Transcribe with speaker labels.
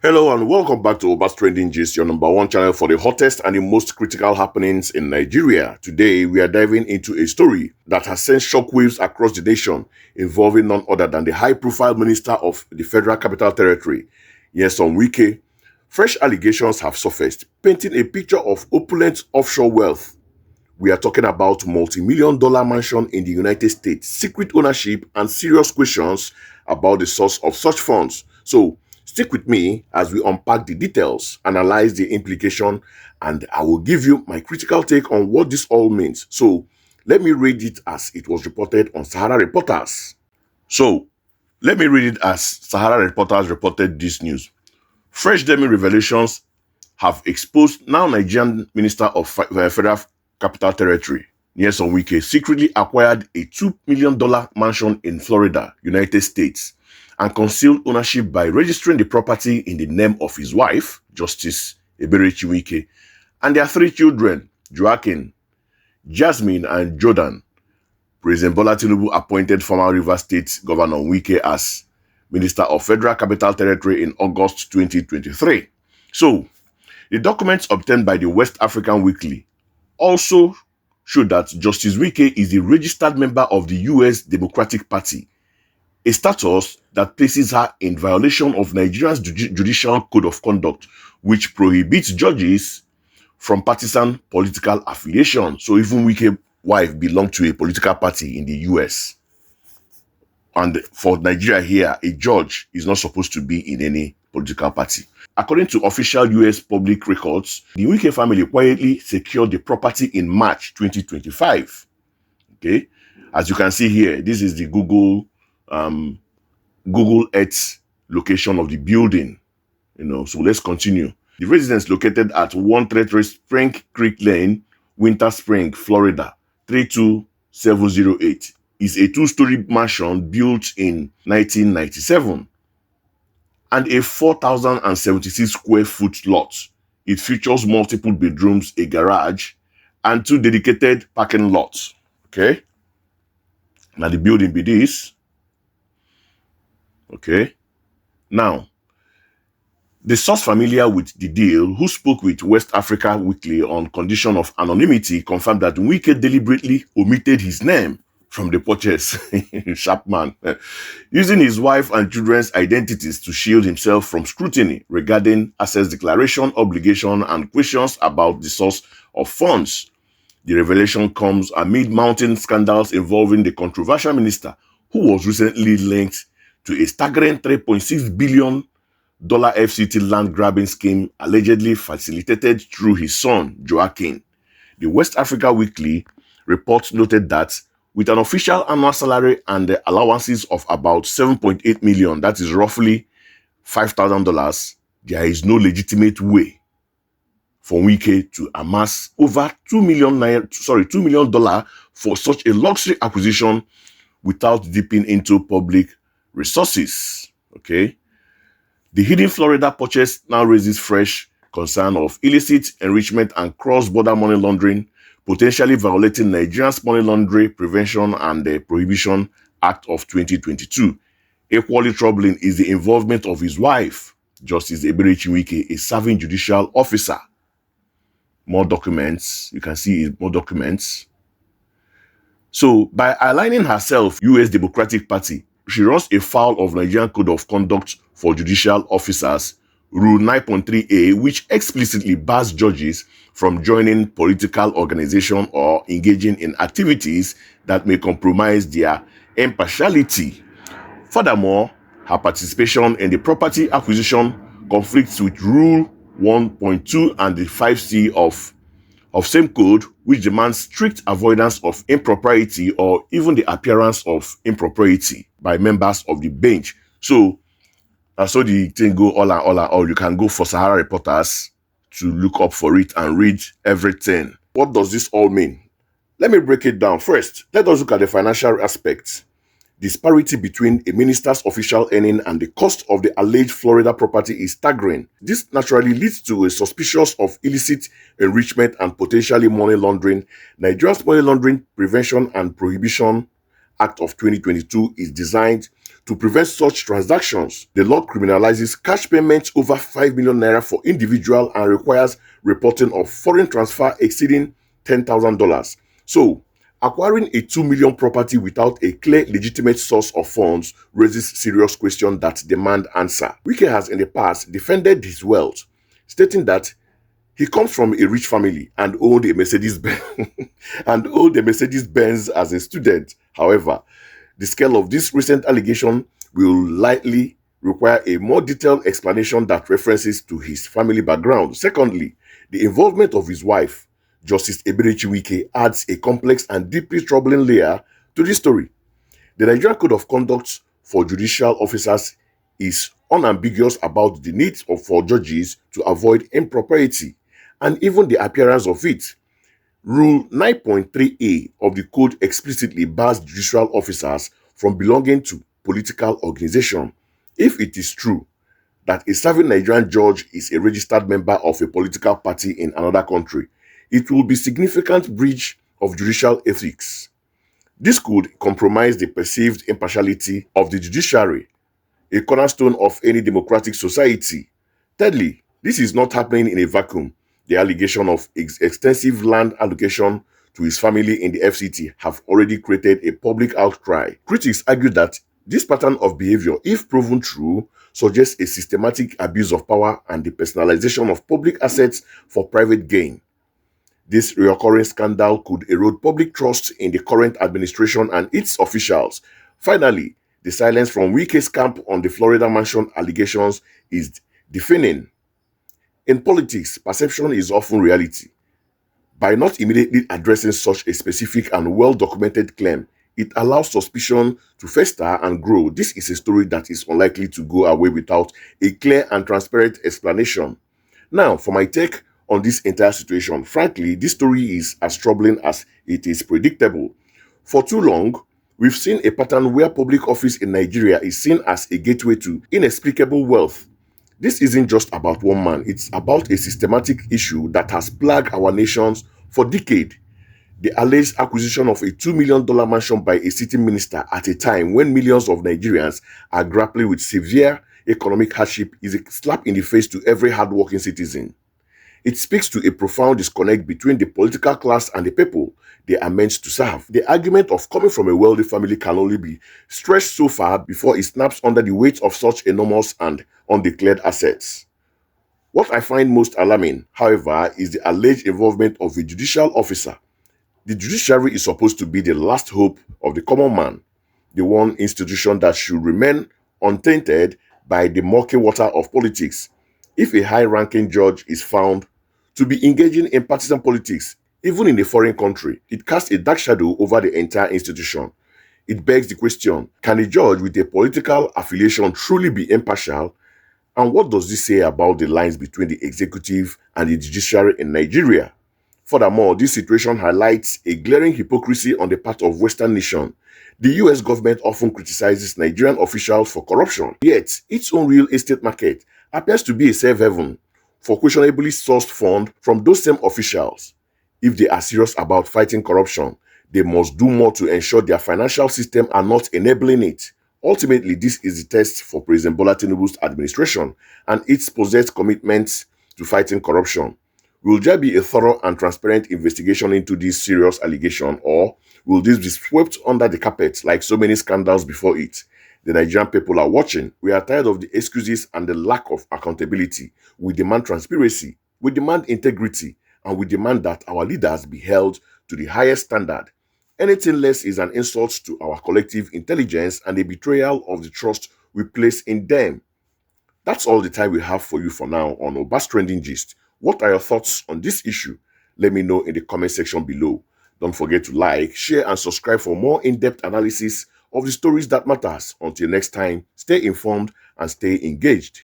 Speaker 1: Hello and welcome back to Obas Trending Gist, your number one channel for the hottest and the most critical happenings in Nigeria. Today, we are diving into a story that has sent shockwaves across the nation, involving none other than the high-profile Minister of the Federal Capital Territory, Nyesom Wike. Fresh allegations have surfaced, painting a picture of opulent offshore wealth. We are talking about multi-million-dollar mansion in the United States, secret ownership, and serious questions about the source of such funds. So, stick with me as we unpack the details, analyze the implication, and I will give you my critical take on what this all means. So, let me read it as it was reported on Sahara Reporters. So, let me read it as Sahara Reporters reported this news. Fresh damning revelations have exposed now Nigerian Minister of Federal Capital Territory, Nyesom Wike, secretly acquired a $2 million mansion in Florida, United States, and concealed ownership by registering the property in the name of his wife, Justice Eberechi Wike, and their three children, Joaquin, Jasmine, and Jordan. President Bola Tinubu appointed former Rivers State Governor Wike as Minister of Federal Capital Territory in August 2023. So, the documents obtained by the West African Weekly also show that Justice Wike is a registered member of the U.S. Democratic Party, a status that places her in violation of Nigeria's Judicial Code of Conduct, which prohibits judges from partisan political affiliation. So even Wike's wife belonged to a political party in the U.S. And for Nigeria here, a judge is not supposed to be in any political party. According to official U.S. public records, the Wike family quietly secured the property in March 2025. Okay, as you can see here, this is the Google Earth location of the building. So let's continue. The residence located at 133 Spring Creek Lane, Winter Spring, Florida, 32708 is a two-story mansion built in 1997 and a 4,076 square foot lot. It features multiple bedrooms, a garage, and two dedicated parking lots. Okay. Now the building be this. Okay. Now, the source familiar with the deal, who spoke with West Africa Weekly on condition of anonymity, confirmed that Wike deliberately omitted his name from the purchase, Sharpman, using his wife and children's identities to shield himself from scrutiny regarding assets declaration, obligation, and questions about the source of funds. The revelation comes amid mounting scandals involving the controversial minister, who was recently linked to a staggering $3.6 billion FCT land grabbing scheme allegedly facilitated through his son, Joaquin. The West Africa Weekly report noted that with an official annual salary and the allowances of about $7.8 million, that is roughly $5,000, there is no legitimate way for Wike to amass over $2 million for such a luxury acquisition without dipping into public resources. Okay. The hidden Florida purchase now raises fresh concern of illicit enrichment and cross-border money laundering, potentially violating Nigeria's Money Laundering Prevention and Prohibition Act of 2022. Equally troubling is the involvement of his wife, Justice Eberechi Wike, a serving judicial officer. More documents. You can see more documents. So, by aligning herself U.S. Democratic Party, she runs afoul of Nigerian Code of Conduct for Judicial Officers, Rule 9.3a, which explicitly bars judges from joining political organization or engaging in activities that may compromise their impartiality. Furthermore, her participation in the property acquisition conflicts with Rule 1.2 and the 5C of same code, which demands strict avoidance of impropriety or even the appearance of impropriety by members of the bench. So the thing go all. You can go for Sahara Reporters to look up for it and read everything. What does this all mean? Let me break it down. First, let us look at the financial aspects. Disparity between a minister's official earning and the cost of the alleged Florida property is staggering. This naturally leads to a suspicion of illicit enrichment and potentially money laundering. Nigeria's Money Laundering Prevention and Prohibition Act of 2022 is designed To prevent such transactions, the law criminalizes cash payments over 5 million naira for individual and requires reporting of foreign transfer exceeding $10,000. So, acquiring a 2 million property without a clear legitimate source of funds raises serious questions that demand answer. Wike has in the past defended his wealth, stating that he comes from a rich family and owned a Mercedes Benz as a student. However, the scale of this recent allegation will likely require a more detailed explanation that references to his family background. Secondly, the involvement of his wife, Justice Eberechi Wike, adds a complex and deeply troubling layer to this story. The Nigerian Code of Conduct for judicial officers is unambiguous about the need for judges to avoid impropriety and even the appearance of it. Rule 9.3a of the code explicitly bars judicial officers from belonging to political organization. If it is true that a serving Nigerian judge is a registered member of a political party in another country, it will be a significant breach of judicial ethics. This could compromise the perceived impartiality of the judiciary, a cornerstone of any democratic society. Thirdly, this is not happening in a vacuum. The allegation of extensive land allocation to his family in the FCT have already created a public outcry. Critics argue that this pattern of behavior, if proven true, suggests a systematic abuse of power and the personalization of public assets for private gain. This recurring scandal could erode public trust in the current administration and its officials. Finally, the silence from Wike's camp on the Florida mansion allegations is deafening. In politics, perception is often reality. By not immediately addressing such a specific and well-documented claim, it allows suspicion to fester and grow. This is a story that is unlikely to go away without a clear and transparent explanation. Now, for my take on this entire situation, frankly, this story is as troubling as it is predictable. For too long, we've seen a pattern where public office in Nigeria is seen as a gateway to inexplicable wealth. This isn't just about one man, it's about a systematic issue that has plagued our nations for decades. The alleged acquisition of a $2 million mansion by a sitting minister at a time when millions of Nigerians are grappling with severe economic hardship is a slap in the face to every hardworking citizen. It speaks to a profound disconnect between the political class and the people they are meant to serve. The argument of coming from a wealthy family can only be stretched so far before it snaps under the weight of such enormous and undeclared assets. What I find most alarming, however, is the alleged involvement of a judicial officer. The judiciary is supposed to be the last hope of the common man, the one institution that should remain untainted by the murky water of politics. If a high-ranking judge is found to be engaging in partisan politics, even in a foreign country, it casts a dark shadow over the entire institution. It begs the question, can a judge with a political affiliation truly be impartial? And what does this say about the lines between the executive and the judiciary in Nigeria? Furthermore, this situation highlights a glaring hypocrisy on the part of Western nations. The US government often criticizes Nigerian officials for corruption, yet its own real estate market appears to be a safe haven for questionably sourced funds from those same officials. If they are serious about fighting corruption, they must do more to ensure their financial system are not enabling it. Ultimately, this is the test for President Bola Tinubu's administration and its possessed commitments to fighting corruption. Will there be a thorough and transparent investigation into this serious allegation, or will this be swept under the carpet like so many scandals before it? The Nigerian people are watching. We are tired of the excuses and the lack of accountability. We demand transparency, we demand integrity, and we demand that our leaders be held to the highest standard. Anything less is an insult to our collective intelligence and a betrayal of the trust we place in them. That's all the time we have for you for now on Obas Trending Gist. What are your thoughts on this issue? Let me know in the comment section below. Don't forget to like, share, and subscribe for more in-depth analysis of the stories that matters. Until next time, stay informed and stay engaged.